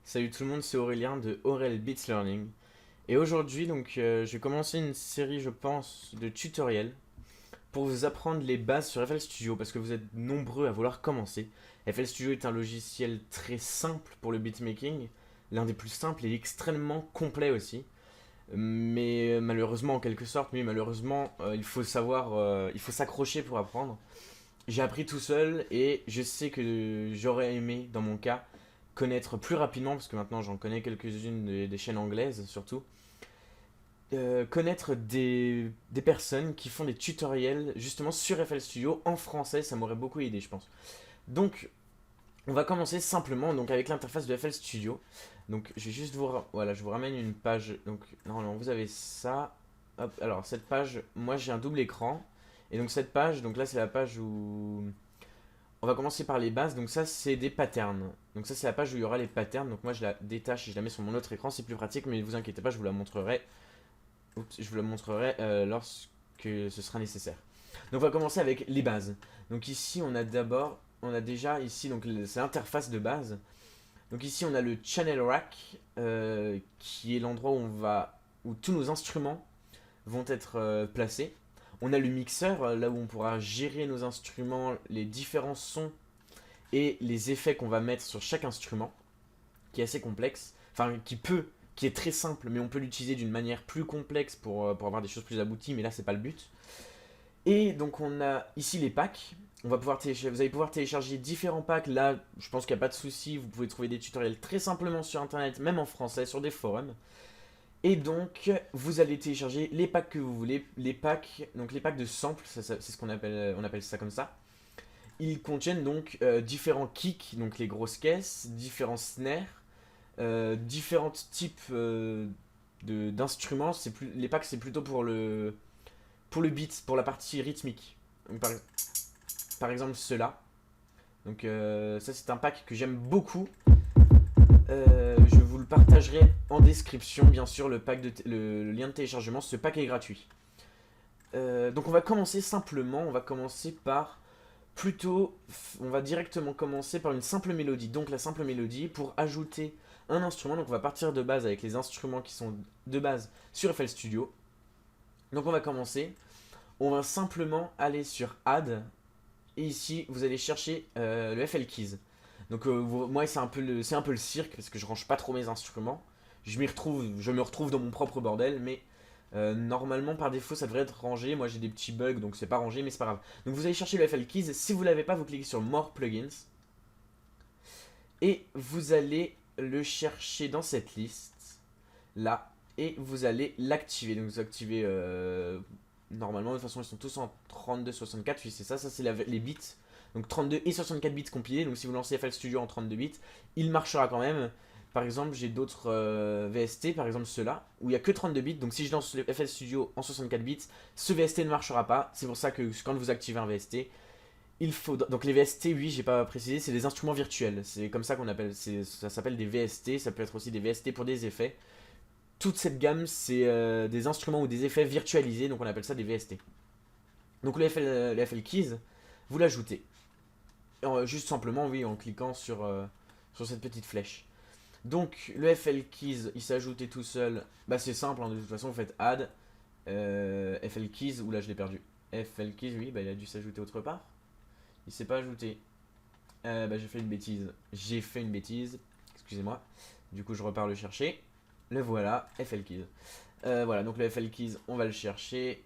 Salut tout le monde, c'est Aurélien de Aurel Beats Learning. Et aujourd'hui, je vais commencer une série, je pense, de tutoriels pour vous apprendre les bases sur FL Studio parce que vous êtes nombreux à vouloir commencer. FL Studio est un logiciel très simple pour le beatmaking, l'un des plus simples et extrêmement complet aussi. Mais malheureusement, en quelque sorte, il faut savoir, il faut s'accrocher pour apprendre. J'ai appris tout seul et je sais que j'aurais aimé, dans mon cas, connaître plus rapidement, parce que maintenant j'en connais quelques-unes des chaînes anglaises surtout, connaître des personnes qui font des tutoriels justement sur FL Studio en français, ça m'aurait beaucoup aidé je pense. Donc on va commencer simplement donc avec l'interface de FL Studio. Donc je vais juste voilà, je vous ramène une page. Donc normalement vous avez ça. Hop, alors cette page, moi j'ai un double écran. Et donc cette page, donc là c'est la page où on va commencer par les bases. Donc ça c'est des patterns. Donc ça c'est la page où il y aura les patterns. Donc moi je la détache et je la mets sur mon autre écran, c'est plus pratique, mais ne vous inquiétez pas, je vous la montrerai. Oups, je vous la montrerai lorsque ce sera nécessaire. Donc on va commencer avec les bases. Donc ici on a déjà ici donc c'est l'interface de base. Donc ici on a le channel rack qui est l'endroit où tous nos instruments vont être placés. On a le mixeur là où on pourra gérer nos instruments, les différents sons et les effets qu'on va mettre sur chaque instrument, qui est assez complexe, enfin qui est très simple, mais on peut l'utiliser d'une manière plus complexe pour avoir des choses plus abouties, mais là c'est pas le but. Et donc on a ici les packs. Vous allez pouvoir télécharger différents packs. Là, je pense qu'il n'y a pas de souci. Vous pouvez trouver des tutoriels très simplement sur internet, même en français, sur des forums. Et donc, vous allez télécharger les packs que vous voulez. Donc les packs de samples, c'est ce qu'on appelle, on appelle ça comme ça. Ils contiennent donc différents kicks, donc les grosses caisses, différents snares, différents types d'instruments. Les packs, c'est plutôt pour le beat, pour la partie rythmique. Donc, par exemple, cela. Donc, ça, c'est un pack que j'aime beaucoup. Je vous le partagerai en description, bien sûr, le lien de téléchargement. Ce pack est gratuit. Donc, on va commencer simplement. On va commencer par on va directement commencer par une simple mélodie. Donc, la simple mélodie pour ajouter un instrument. Donc, on va partir de base avec les instruments qui sont de base sur FL Studio. Donc, on va commencer. On va simplement aller sur Add. Et ici, vous allez chercher le FL Keys. Donc moi, c'est un peu le cirque parce que je range pas trop mes instruments. Je me retrouve dans mon propre bordel, mais normalement par défaut ça devrait être rangé. Moi j'ai des petits bugs donc c'est pas rangé, mais c'est pas grave. Donc vous allez chercher le FL Keys. Si vous l'avez pas, vous cliquez sur More Plugins et vous allez le chercher dans cette liste là et vous allez l'activer. Donc vous activez normalement, de toute façon, ils sont tous en 32-64. Oui, c'est ça, c'est les bits. Donc 32 et 64 bits compilés. Donc si vous lancez FL Studio en 32 bits, il marchera quand même. Par exemple, j'ai d'autres VST, par exemple ceux-là, où il n'y a que 32 bits. Donc si je lance le FL Studio en 64 bits, ce VST ne marchera pas. C'est pour ça que quand vous activez un VST, il faut. Donc les VST, oui, j'ai pas précisé, c'est des instruments virtuels. C'est comme ça qu'on appelle. Ça s'appelle des VST. Ça peut être aussi des VST pour des effets. Toute cette gamme, c'est des instruments ou des effets virtualisés, donc on appelle ça des VST. Donc le FL Keys, vous l'ajoutez. Juste simplement, oui, en cliquant sur cette petite flèche. Donc le FL Keys, il s'est ajouté tout seul. Bah c'est simple, hein, de toute façon, vous faites add FL Keys, ou là je l'ai perdu. FL Keys, oui, bah il a dû s'ajouter autre part. Il s'est pas ajouté. Bah j'ai fait une bêtise. Excusez-moi. Du coup, je repars le chercher. Le voilà, FL Keys. Voilà, donc le FL Keys, on va le chercher.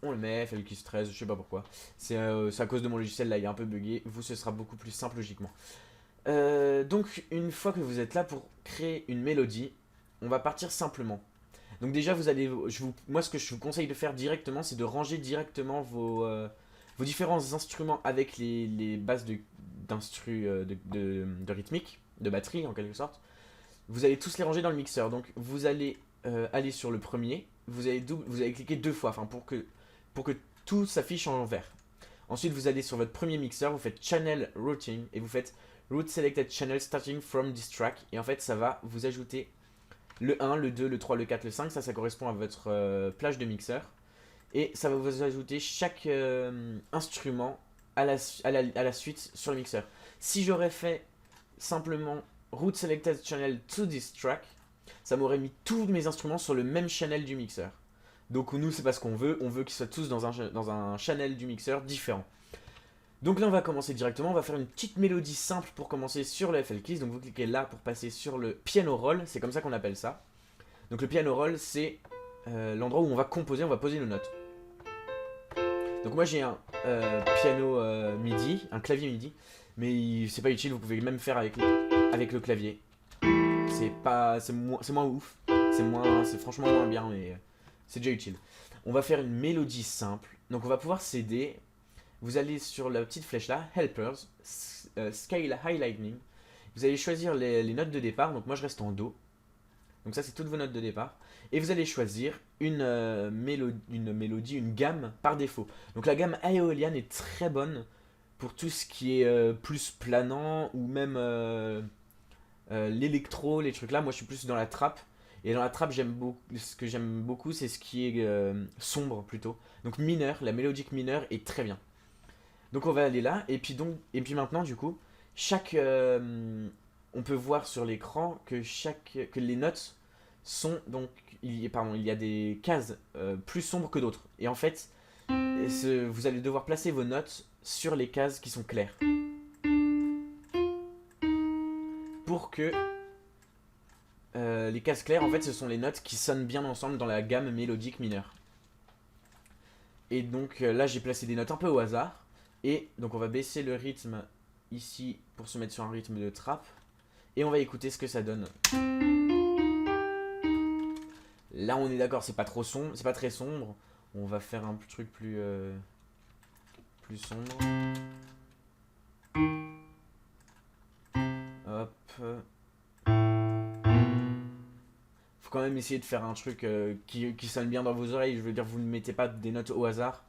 On le met, FL Keys 13, je sais pas pourquoi. C'est à cause de mon logiciel, là, il est un peu bugué. Vous, ce sera beaucoup plus simple logiquement. Donc, une fois que vous êtes là pour créer une mélodie, on va partir simplement. Donc déjà, moi, ce que je vous conseille de faire directement, c'est de ranger directement vos différents instruments avec les bases de rythmique, de batterie en quelque sorte. Vous allez tous les ranger dans le mixeur. Donc vous allez aller sur le premier, vous allez cliquer deux fois, enfin pour que tout s'affiche en vert. Ensuite vous allez sur votre premier mixeur, vous faites Channel Routing et vous faites Route Selected Channel Starting from this track. Et en fait ça va vous ajouter le 1, le 2, le 3, le 4, le 5, ça correspond à votre plage de mixeur. Et ça va vous ajouter chaque instrument à la suite sur le mixeur. Si j'aurais fait simplement route selected channel to this track, ça m'aurait mis tous mes instruments sur le même channel du mixeur. Donc nous, c'est pas ce qu'on veut qu'ils soient tous dans un channel du mixeur différent. Donc là, on va commencer directement, on va faire une petite mélodie simple pour commencer sur le FL Keys. Donc vous cliquez là pour passer sur le piano roll, c'est comme ça qu'on appelle ça. Donc le piano roll, c'est l'endroit où on va composer, on va poser nos notes. Donc moi j'ai un piano MIDI, un clavier MIDI, mais c'est pas utile, vous pouvez même faire avec le clavier. C'est moins ouf, c'est franchement moins bien, mais c'est déjà utile. On va faire une mélodie simple, donc on va pouvoir s'aider. Vous allez sur la petite flèche là, Helpers, Scale Highlighting. Vous allez choisir les notes de départ, donc moi je reste en Do. Donc ça c'est toutes vos notes de départ. Et vous allez choisir une mélodie, une gamme par défaut. Donc la gamme Aeolian est très bonne pour tout ce qui est plus planant ou même l'électro, les trucs là. Moi je suis plus dans la trap. Et dans la trap, ce que j'aime beaucoup, c'est ce qui est sombre plutôt. Donc mineur, la mélodique mineure est très bien. Donc on va aller là, et puis maintenant du coup, on peut voir sur l'écran que les notes sont donc, il y a des cases plus sombres que d'autres. Et en fait, vous allez devoir placer vos notes sur les cases qui sont claires. Pour que les cases claires, en fait, ce sont les notes qui sonnent bien ensemble dans la gamme mélodique mineure. Et donc là, j'ai placé des notes un peu au hasard. Et donc on va baisser le rythme ici pour se mettre sur un rythme de trap. Et on va écouter ce que ça donne. Là on est d'accord, c'est pas trop sombre, c'est pas très sombre. On va faire un truc plus sombre. Hop. Faut quand même essayer de faire un truc qui sonne bien dans vos oreilles. Je veux dire, vous ne mettez pas des notes au hasard.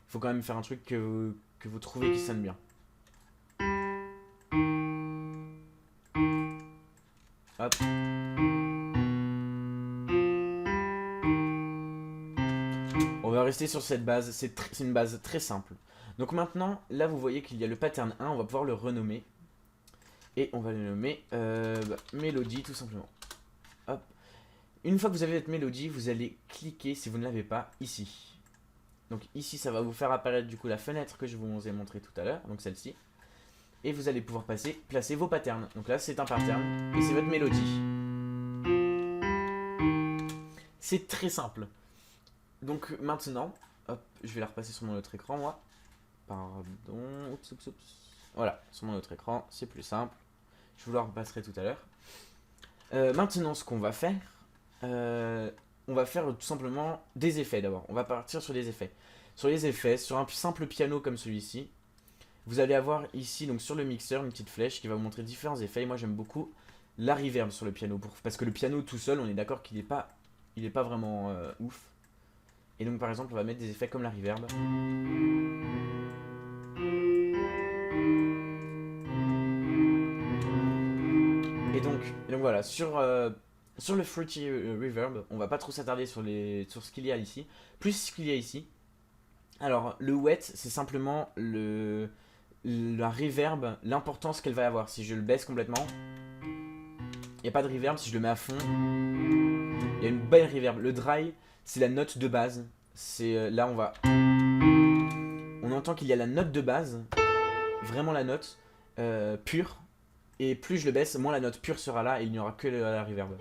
Il faut quand même faire un truc que vous trouvez qui sonne bien. Hop. On va rester sur cette base, c'est une base très simple. Donc maintenant, là vous voyez qu'il y a le pattern 1, on va pouvoir le renommer. Et on va le nommer mélodie tout simplement. Hop. Une fois que vous avez votre mélodie, vous allez cliquer, si vous ne l'avez pas, ici. Donc ici, ça va vous faire apparaître du coup la fenêtre que je vous ai montré tout à l'heure, donc celle-ci. Et vous allez pouvoir placer vos patterns. Donc là, c'est un pattern et c'est votre mélodie. C'est très simple. Donc maintenant, hop, je vais la repasser sur mon autre écran, moi. Pardon, oups. Voilà, sur mon autre écran, c'est plus simple. Je vous la repasserai tout à l'heure. Maintenant, ce qu'on va faire, on va faire tout simplement des effets d'abord. On va partir sur des effets. Sur les effets, sur un simple piano comme celui-ci, vous allez avoir ici, donc sur le mixeur, une petite flèche qui va vous montrer différents effets. Et moi, j'aime beaucoup la reverb sur le piano. Parce que le piano tout seul, on est d'accord qu'il n'est pas vraiment ouf. Et donc, par exemple, on va mettre des effets comme la reverb. Et donc voilà, sur le Fruity Reverb, on va pas trop s'attarder sur ce qu'il y a ici. Plus ce qu'il y a ici. Alors, le wet, c'est simplement la reverb, l'importance qu'elle va avoir. Si je le baisse complètement, il n'y a pas de reverb. Si je le mets à fond, il y a une belle reverb. Le dry, c'est la note de base. Là, on entend qu'il y a la note de base, vraiment la note pure. Et plus je le baisse, moins la note pure sera là et il n'y aura que la reverb.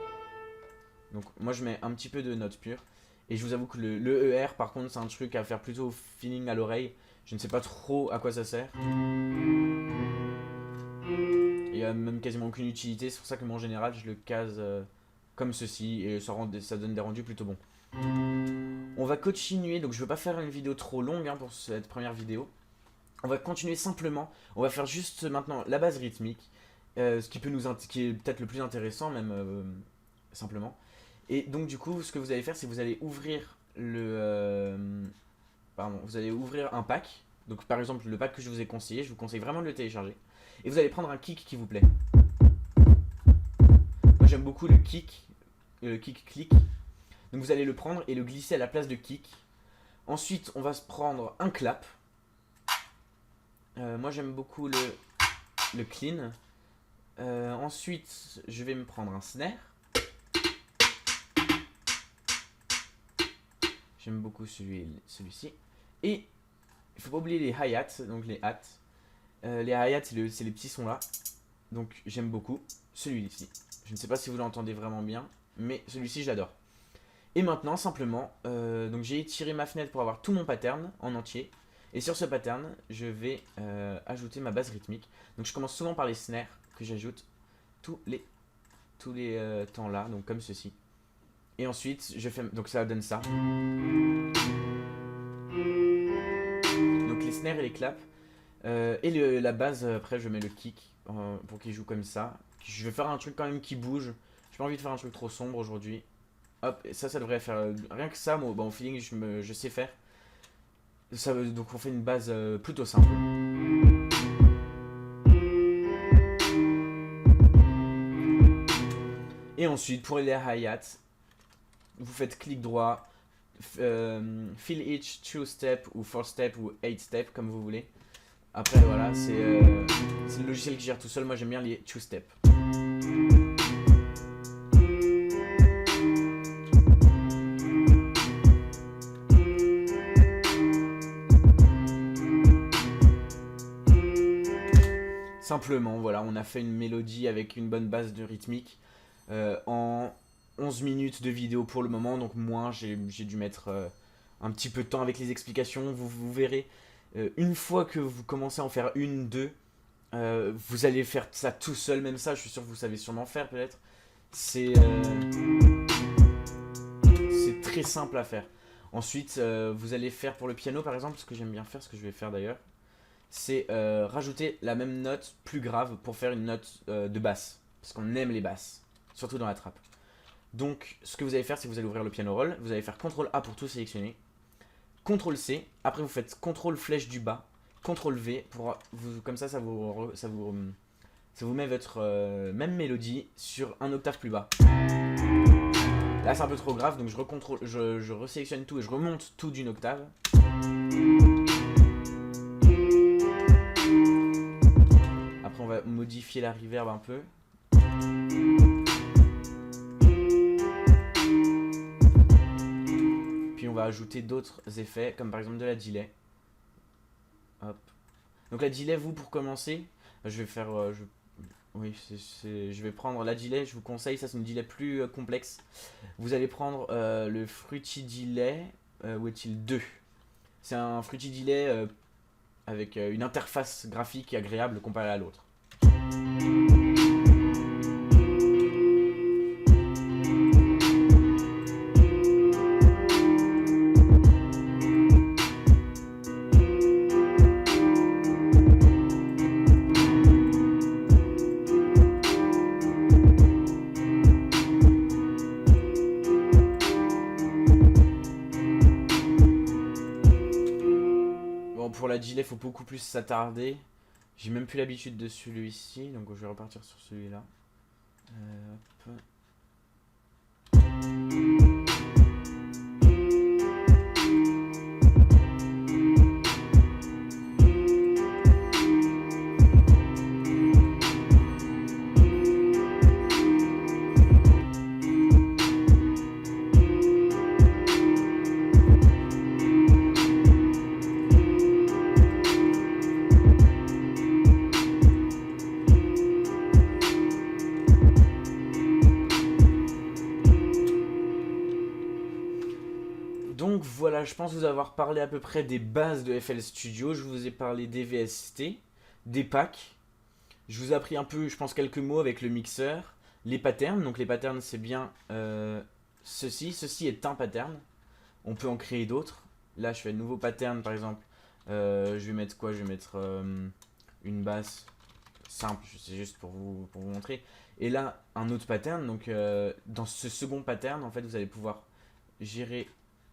Donc moi je mets un petit peu de note pure. Et je vous avoue que le ER par contre c'est un truc à faire plutôt au feeling à l'oreille. Je ne sais pas trop à quoi ça sert. Il n'y a même quasiment aucune utilité. C'est pour ça que moi en général je le case comme ceci. Et ça donne des rendus plutôt bons. On va continuer. Donc je ne veux pas faire une vidéo trop longue pour cette première vidéo. On va continuer simplement. On va faire juste maintenant la base rythmique. Ce qui est peut-être le plus intéressant même simplement. Et donc du coup ce que vous allez faire c'est que vous allez ouvrir vous allez ouvrir un pack. Donc par exemple le pack que je vous ai conseillé, je vous conseille vraiment de le télécharger. Et vous allez prendre un kick qui vous plaît. Moi j'aime beaucoup le kick click. Donc vous allez le prendre et le glisser à la place de kick. Ensuite on va se prendre un clap. Moi j'aime beaucoup le clean. Ensuite, je vais me prendre un snare. J'aime beaucoup celui-ci. Et il faut pas oublier les hi-hats, donc les hats. Les hi-hats, c'est les petits sons là. Donc j'aime beaucoup celui-ci. Je ne sais pas si vous l'entendez vraiment bien, mais celui-ci j'adore. Et maintenant, simplement, donc j'ai étiré ma fenêtre pour avoir tout mon pattern en entier. Et sur ce pattern, je vais ajouter ma base rythmique. Donc je commence souvent par les snares que j'ajoute tous les temps là, donc comme ceci. Et ensuite, je fais, donc ça donne ça. Donc les snares et les claps. Et la base, après je mets le kick pour qu'il joue comme ça. Je vais faire un truc quand même qui bouge. J'ai pas envie de faire un truc trop sombre aujourd'hui. Hop, et ça devrait faire. Rien que ça, moi, bon, au feeling, je sais faire. Ça, donc on fait une base plutôt simple. Et ensuite, pour les hi-hats, vous faites clic droit, fill each 2 step ou 4 step ou 8 step, comme vous voulez. Après, voilà, c'est le logiciel qui gère tout seul. Moi, j'aime bien les 2 step. Simplement, voilà, on a fait une mélodie avec une bonne base de rythmique en 11 minutes de vidéo pour le moment. Donc moi, j'ai dû mettre un petit peu de temps avec les explications. Vous verrez, une fois que vous commencez à en faire une, deux, vous allez faire ça tout seul. Même ça, je suis sûr que vous savez sûrement faire peut-être. C'est très simple à faire. Ensuite, vous allez faire pour le piano par exemple, ce que j'aime bien faire, ce que je vais faire d'ailleurs. C'est rajouter la même note plus grave pour faire une note de basse. Parce qu'on aime les basses, surtout dans la trappe. Donc ce que vous allez faire, c'est que vous allez ouvrir le piano roll, vous allez faire CTRL A pour tout sélectionner, CTRL C, après vous faites CTRL flèche du bas, CTRL V, pour vous, comme ça vous met votre même mélodie sur un octave plus bas. Là c'est un peu trop grave, donc je resélectionne tout et je remonte tout d'une octave. Après on va modifier la reverb un peu. Puis on va ajouter d'autres effets, comme par exemple de la delay. Hop. Donc la delay, vous pour commencer, je vais faire... oui, je vais prendre la delay, je vous conseille, ça c'est une delay plus complexe. Vous allez prendre le Fruity Delay, où est-il 2. C'est un Fruity Delay avec une interface graphique agréable comparée à l'autre. Pour la delay, faut beaucoup plus s'attarder. J'ai même plus l'habitude de celui-ci, donc je vais repartir sur celui-là. Hop. Donc voilà, je pense vous avoir parlé à peu près des bases de FL Studio. Je vous ai parlé des VST, des packs. Je vous ai appris un peu, je pense, quelques mots avec le mixeur. Les patterns, donc les patterns c'est bien ceci. Ceci est un pattern. On peut en créer d'autres. Là je fais un nouveau pattern par exemple. Je vais mettre quoi? Je vais mettre une basse simple, c'est juste pour vous montrer. Et là un autre pattern, donc dans ce second pattern en fait vous allez pouvoir gérer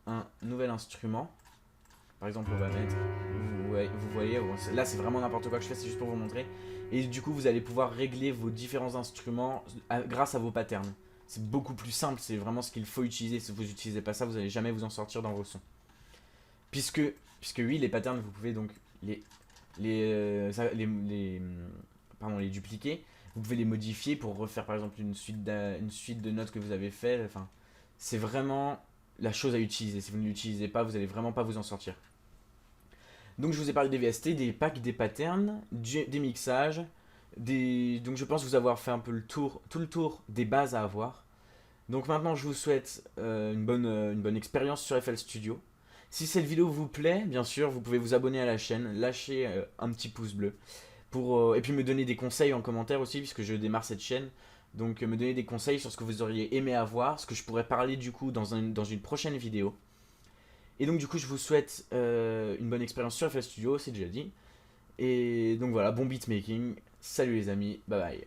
un nouvel instrument. Par exemple on va mettre, vous voyez, là c'est vraiment n'importe quoi que je fais, c'est juste pour vous montrer. Et du coup vous allez pouvoir régler vos différents instruments grâce à vos patterns. C'est beaucoup plus simple, c'est vraiment ce qu'il faut utiliser. Si vous n'utilisez pas ça, vous n'allez jamais vous en sortir dans vos sons. Puisque oui, les patterns, vous pouvez donc les dupliquer. Vous pouvez les modifier pour refaire par exemple une suite de notes que vous avez fait. Enfin, c'est vraiment la chose à utiliser. Si vous ne l'utilisez pas, vous allez vraiment pas vous en sortir. Donc je vous ai parlé des VST, des packs, des patterns, des mixages, donc je pense vous avoir fait un peu tout le tour des bases à avoir. Donc maintenant je vous souhaite une bonne expérience sur FL Studio. Si cette vidéo vous plaît, bien sûr, vous pouvez vous abonner à la chaîne, lâcher un petit pouce bleu, et puis me donner des conseils en commentaire aussi, puisque je démarre cette chaîne. Donc me donner des conseils sur ce que vous auriez aimé avoir, ce que je pourrais parler du coup dans une prochaine vidéo. Et donc du coup je vous souhaite une bonne expérience sur FL Studio, c'est déjà dit. Et donc voilà, bon beatmaking, salut les amis, bye bye.